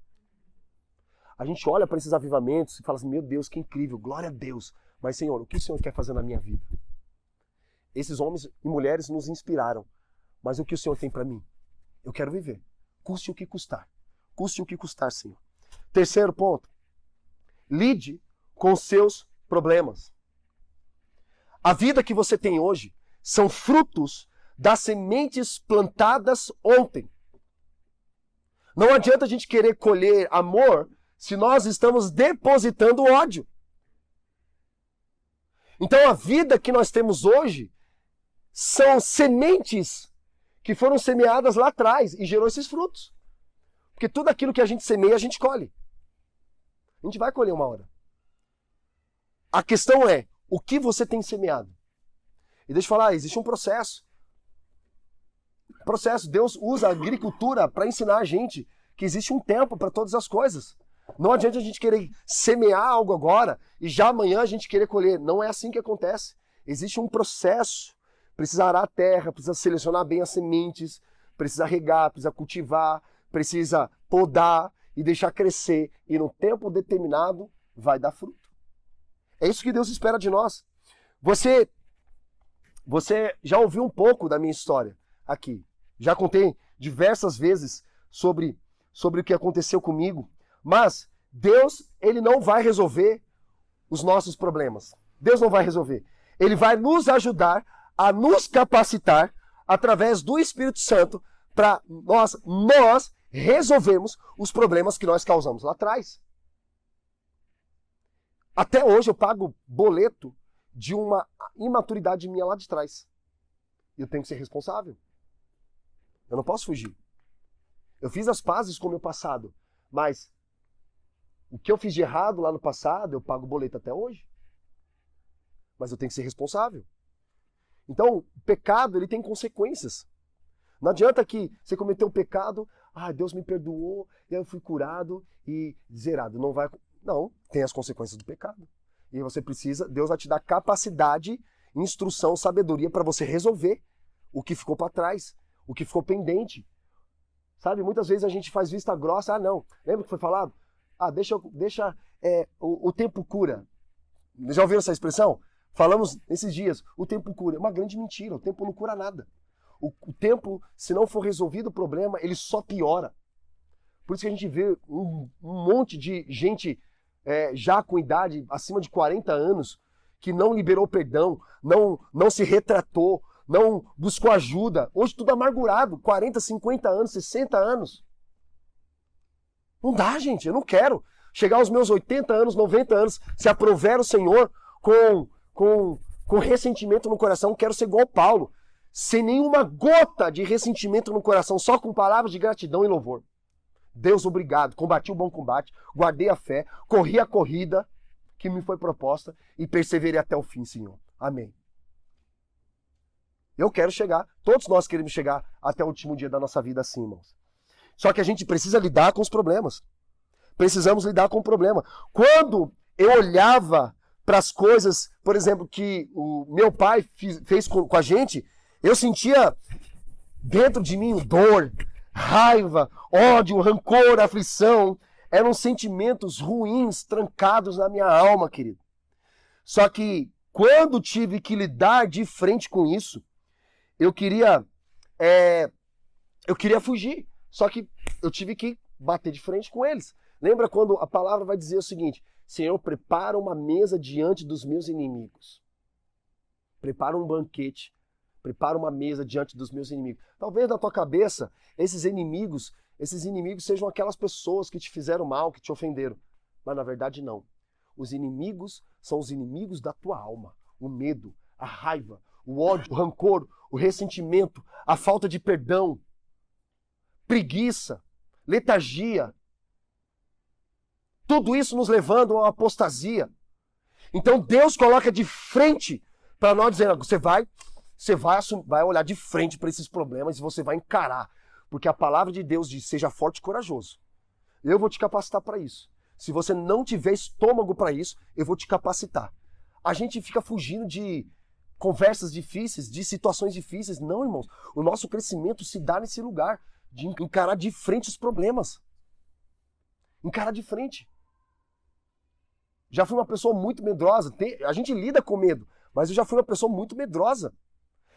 A gente olha para esses avivamentos e fala assim, meu Deus, que incrível, glória a Deus. Mas, Senhor, o que o Senhor quer fazer na minha vida? Esses homens e mulheres nos inspiraram. Mas o que o Senhor tem para mim? Eu quero viver. Custe o que custar. Custe o que custar, Senhor. Terceiro ponto. Lide com os seus problemas. A vida que você tem hoje são frutos das sementes plantadas ontem. Não adianta a gente querer colher amor se nós estamos depositando ódio. Então a vida que nós temos hoje são sementes que foram semeadas lá atrás e gerou esses frutos. Porque tudo aquilo que a gente semeia, a gente colhe. A gente vai colher uma hora. A questão é, o que você tem semeado? E deixa eu falar, existe um processo. Deus usa a agricultura para ensinar a gente que existe um tempo para todas as coisas. Não adianta a gente querer semear algo agora e já amanhã a gente querer colher. Não é assim que acontece. Existe um processo. Precisa arar a terra, precisa selecionar bem as sementes, precisa regar, precisa cultivar, precisa podar e deixar crescer. E no tempo determinado vai dar fruto. É isso que Deus espera de nós. Você já ouviu um pouco da minha história aqui. Já contei diversas vezes sobre o que aconteceu comigo. Mas Deus, Ele não vai resolver os nossos problemas. Deus não vai resolver. Ele vai nos ajudar a nos capacitar através do Espírito Santo para nós resolvermos os problemas que nós causamos lá atrás. Até hoje eu pago boleto de uma imaturidade minha lá de trás. E eu tenho que ser responsável. Eu não posso fugir. Eu fiz as pazes com o meu passado, mas o que eu fiz de errado lá no passado, eu pago boleto até hoje. Mas eu tenho que ser responsável. Então, o pecado, ele tem consequências. Não adianta que você cometeu um pecado, Deus me perdoou, e eu fui curado e zerado. Não, tem as consequências do pecado. E você precisa, Deus vai te dar capacidade, instrução, sabedoria para você resolver o que ficou para trás, o que ficou pendente. Sabe, muitas vezes a gente faz vista grossa, não, lembra que foi falado? Deixa o tempo cura. Já ouviram essa expressão? Falamos nesses dias, o tempo cura. É uma grande mentira, o tempo não cura nada. O tempo, se não for resolvido o problema, ele só piora. Por isso que a gente vê um monte de gente já com idade acima de 40 anos que não liberou perdão, não se retratou, não buscou ajuda. Hoje tudo amargurado, 40, 50 anos, 60 anos. Não dá, gente, eu não quero chegar aos meus 80 anos, 90 anos, se aprover o Senhor com ressentimento no coração, quero ser igual Paulo, sem nenhuma gota de ressentimento no coração, só com palavras de gratidão e louvor. Deus, obrigado, combati o bom combate, guardei a fé, corri a corrida que me foi proposta e perseverei até o fim, Senhor. Amém. Eu quero chegar, todos nós queremos chegar até o último dia da nossa vida assim, irmãos. Só que a gente precisa lidar com os problemas. Precisamos lidar com o problema. Quando eu olhava para as coisas, por exemplo, que o meu pai fez com a gente, eu sentia dentro de mim dor, raiva, ódio, rancor, aflição. Eram sentimentos ruins trancados na minha alma, querido. Só que quando tive que lidar de frente com isso, eu queria fugir. Só que eu tive que bater de frente com eles. Lembra quando a palavra vai dizer o seguinte: Senhor, prepara uma mesa diante dos meus inimigos. Prepara um banquete. prepara uma mesa diante dos meus inimigos. Talvez na tua cabeça, esses inimigos sejam aquelas pessoas que te fizeram mal, que te ofenderam. Mas na verdade não. Os inimigos são os inimigos da tua alma. O medo, a raiva, o ódio, o rancor, o ressentimento, a falta de perdão, preguiça, letargia. Tudo isso nos levando a uma apostasia. Então Deus coloca de frente para nós dizendo, você vai olhar de frente para esses problemas e você vai encarar. Porque a palavra de Deus diz, seja forte e corajoso. Eu vou te capacitar para isso. Se você não tiver estômago para isso, eu vou te capacitar. A gente fica fugindo de conversas difíceis, de situações difíceis. Não, irmãos. O nosso crescimento se dá nesse lugar de encarar de frente os problemas. Encarar de frente. Já fui uma pessoa muito medrosa. A gente lida com medo, mas eu já fui uma pessoa muito medrosa.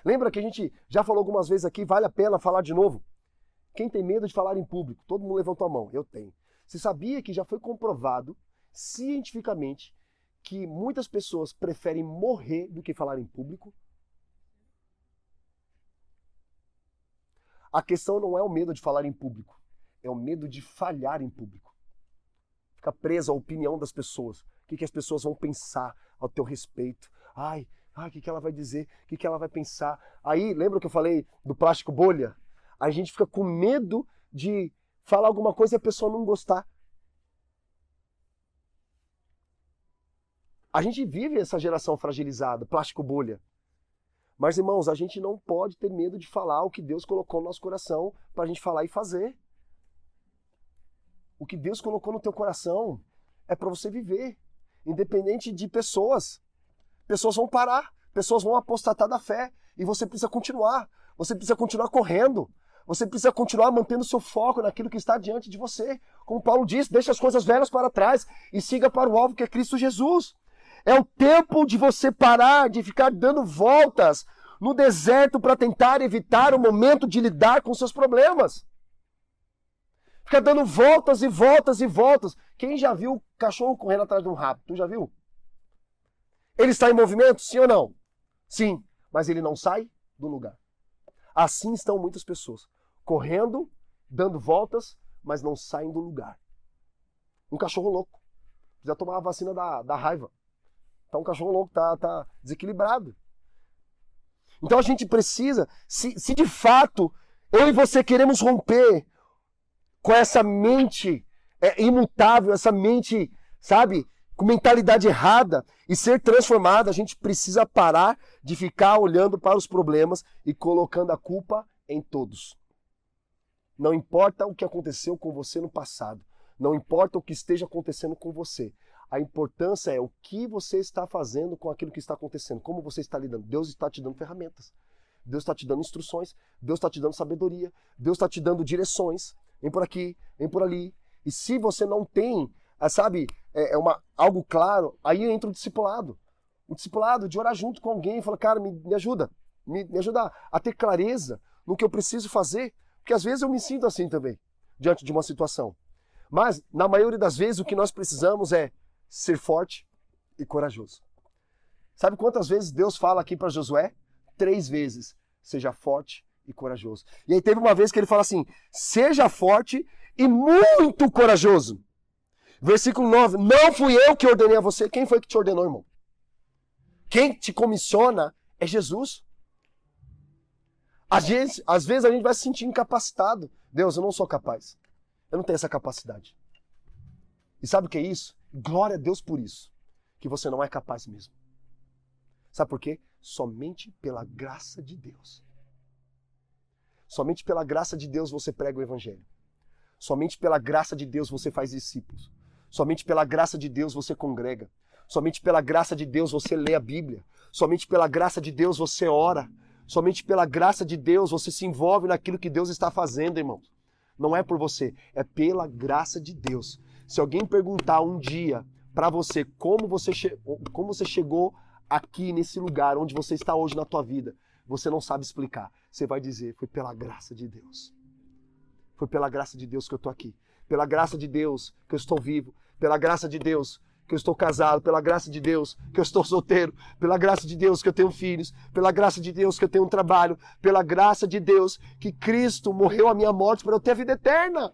Lembra que a gente já falou algumas vezes aqui, vale a pena falar de novo? Quem tem medo de falar em público? Todo mundo levantou a mão. Eu tenho. Você sabia que já foi comprovado cientificamente que muitas pessoas preferem morrer do que falar em público? A questão não é o medo de falar em público, é o medo de falhar em público. Fica preso à opinião das pessoas. O que as pessoas vão pensar ao teu respeito? O que ela vai dizer? O que ela vai pensar? Aí, lembra que eu falei do plástico bolha? A gente fica com medo de falar alguma coisa e a pessoa não gostar. A gente vive essa geração fragilizada, plástico bolha. Mas, irmãos, a gente não pode ter medo de falar o que Deus colocou no nosso coração para a gente falar e fazer. O que Deus colocou no teu coração é para você viver, independente de pessoas. Pessoas vão parar, pessoas vão apostatar da fé e você precisa continuar. Você precisa continuar correndo. Você precisa continuar mantendo seu foco naquilo que está diante de você. Como Paulo disse, deixa as coisas velhas para trás e siga para o alvo que é Cristo Jesus. É o tempo de você parar de ficar dando voltas no deserto para tentar evitar o momento de lidar com seus problemas. Ficar dando voltas e voltas e voltas. Quem já viu o cachorro correndo atrás de um rato? Tu já viu? Ele está em movimento? Sim ou não? Sim, mas ele não sai do lugar. Assim estão muitas pessoas, correndo, dando voltas, mas não saem do lugar. Um cachorro louco. Precisa tomar a vacina da raiva. Tá um cachorro louco, tá desequilibrado. Então a gente precisa, se de fato eu e você queremos romper com essa mente imutável, essa mente, sabe, com mentalidade errada e ser transformada, a gente precisa parar de ficar olhando para os problemas e colocando a culpa em todos. Não importa o que aconteceu com você no passado, não importa o que esteja acontecendo com você. A importância é o que você está fazendo com aquilo que está acontecendo, como você está lidando. Deus está te dando ferramentas, Deus está te dando instruções, Deus está te dando sabedoria, Deus está te dando direções. Vem por aqui, vem por ali. E se você não tem, sabe, algo claro, aí entra o discipulado. O discipulado de orar junto com alguém e falar, cara, me ajuda, me ajuda a ter clareza no que eu preciso fazer. Porque às vezes eu me sinto assim também, diante de uma situação. Mas, na maioria das vezes, o que nós precisamos é ser forte e corajoso. Sabe quantas vezes Deus fala aqui para Josué? 3 vezes. Seja forte e corajoso. E aí teve uma vez que ele fala assim, seja forte e muito corajoso. Versículo 9, não fui eu que ordenei a você. Quem foi que te ordenou, irmão? Quem te comissiona é Jesus. Às vezes a gente vai se sentir incapacitado. Deus, eu não sou capaz. Eu não tenho essa capacidade. E sabe o que é isso? Glória a Deus por isso. Que você não é capaz mesmo. Sabe por quê? Somente pela graça de Deus. Somente pela graça de Deus você prega o evangelho. Somente pela graça de Deus você faz discípulos. Somente pela graça de Deus você congrega. Somente pela graça de Deus você lê a Bíblia. Somente pela graça de Deus você ora. Somente pela graça de Deus você se envolve naquilo que Deus está fazendo, irmãos. Não é por você, é pela graça de Deus. Se alguém perguntar um dia para você como você chegou aqui nesse lugar onde você está hoje na tua vida, você não sabe explicar. Você vai dizer, foi pela graça de Deus. Foi pela graça de Deus que eu estou aqui. Pela graça de Deus que eu estou vivo. Pela graça de Deus que eu estou casado, pela graça de Deus que eu estou solteiro, pela graça de Deus que eu tenho filhos, pela graça de Deus que eu tenho um trabalho, pela graça de Deus que Cristo morreu a minha morte para eu ter a vida eterna.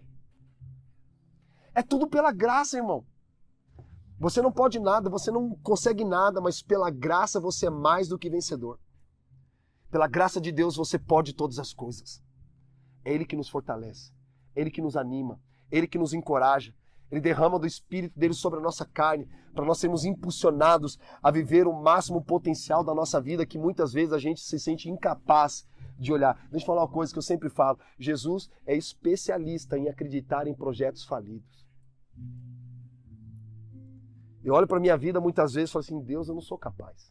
É tudo pela graça, irmão. Você não pode nada, você não consegue nada, mas pela graça você é mais do que vencedor. Pela graça de Deus você pode todas as coisas. É Ele que nos fortalece, Ele que nos anima, Ele que nos encoraja. Ele derrama do Espírito dele sobre a nossa carne, para nós sermos impulsionados a viver o máximo potencial da nossa vida, que muitas vezes a gente se sente incapaz de olhar. Deixa eu falar uma coisa que eu sempre falo. Jesus é especialista em acreditar em projetos falidos. Eu olho para a minha vida muitas vezes e falo assim, Deus, eu não sou capaz.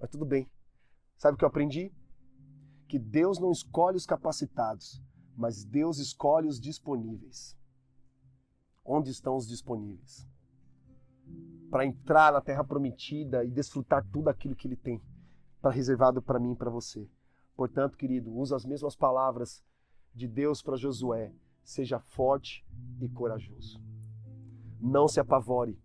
Mas tudo bem. Sabe o que eu aprendi? Que Deus não escolhe os capacitados, mas Deus escolhe os disponíveis. Onde estão os disponíveis? Para entrar na terra prometida e desfrutar tudo aquilo que Ele tem para reservado para mim e para você. Portanto, querido, usa as mesmas palavras de Deus para Josué. Seja forte e corajoso. Não se apavore.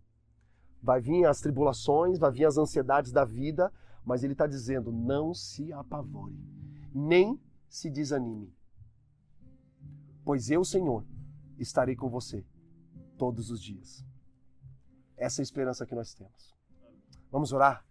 Vai vir as tribulações, vai vir as ansiedades da vida, mas Ele está dizendo, não se apavore, nem se desanime. Pois eu, Senhor, estarei com você todos os dias. Essa é a esperança que nós temos. Vamos orar?